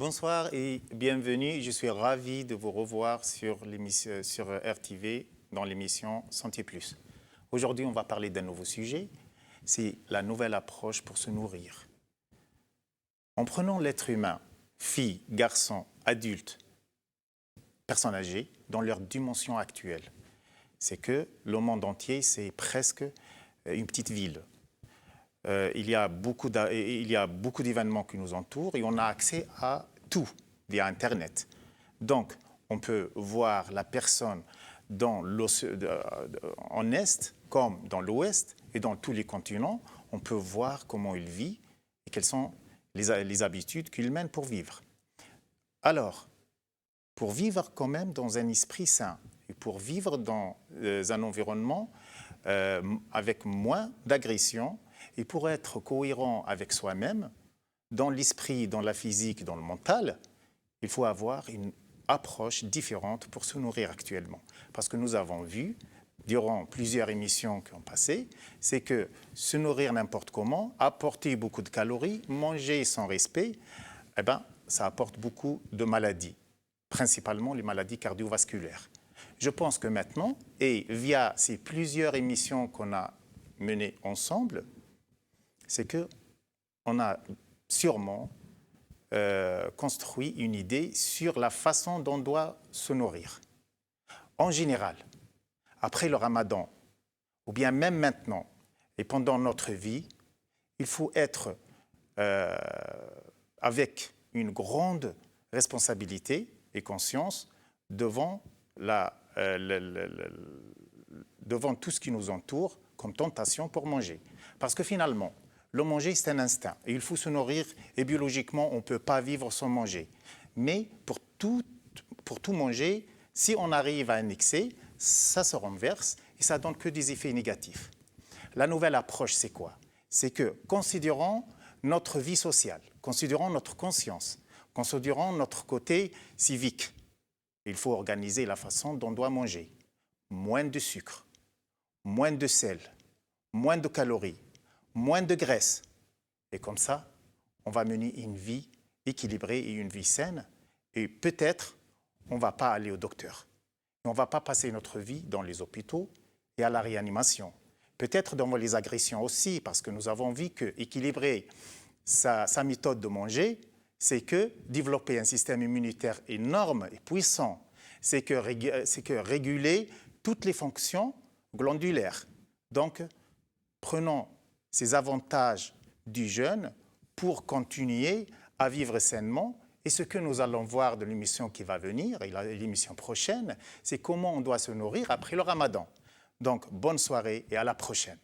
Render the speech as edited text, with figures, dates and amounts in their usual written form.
Bonsoir et bienvenue. Je suis ravi de vous revoir sur RTV dans l'émission Santé Plus. Aujourd'hui, on va parler d'un nouveau sujet, c'est la nouvelle approche pour se nourrir. En prenant l'être humain, filles, garçons, adultes, personnes âgées, dans leur dimension actuelle, c'est que le monde entier, c'est presque une petite ville. Il y a beaucoup d'événements qui nous entourent et on a accès à tout via Internet. Donc, on peut voir la personne en Est comme dans l'Ouest et dans tous les continents. On peut voir comment il vit et quelles sont les habitudes qu'il mène pour vivre. Alors, pour vivre quand même dans un esprit sain et pour vivre dans un environnement avec moins d'agression, et pour être cohérent avec soi-même, dans l'esprit, dans la physique, dans le mental, il faut avoir une approche différente pour se nourrir actuellement. Parce que nous avons vu, durant plusieurs émissions qui ont passé, c'est que se nourrir n'importe comment, apporter beaucoup de calories, manger sans respect, ça apporte beaucoup de maladies, principalement les maladies cardiovasculaires. Je pense que maintenant, et via ces plusieurs émissions qu'on a menées ensemble, c'est qu'on a sûrement construit une idée sur la façon dont on doit se nourrir. En général, après le ramadan, ou bien même maintenant, et pendant notre vie, il faut être avec une grande responsabilité et conscience devant tout ce qui nous entoure comme tentation pour manger. Parce que finalement, le manger, c'est un instinct. Et il faut se nourrir et biologiquement, on ne peut pas vivre sans manger. Mais pour tout manger, si on arrive à un excès, ça se renverse et ça ne donne que des effets négatifs. La nouvelle approche, c'est quoi? C'est que, considérant notre vie sociale, considérant notre conscience, considérant notre côté civique, il faut organiser la façon dont on doit manger. Moins de sucre, moins de sel, moins de calories, moins de graisse. Et comme ça, on va mener une vie équilibrée et une vie saine. Et peut-être, on ne va pas aller au docteur. On ne va pas passer notre vie dans les hôpitaux et à la réanimation. Peut-être dans les agressions aussi, parce que nous avons vu qu'équilibrer sa méthode de manger, c'est que développer un système immunitaire énorme et puissant, c'est que réguler toutes les fonctions glandulaires. Donc, prenons ces avantages du jeûne pour continuer à vivre sainement. Et ce que nous allons voir de l'émission qui va venir, et l'émission prochaine, c'est comment on doit se nourrir après le ramadan. Donc, bonne soirée et à la prochaine.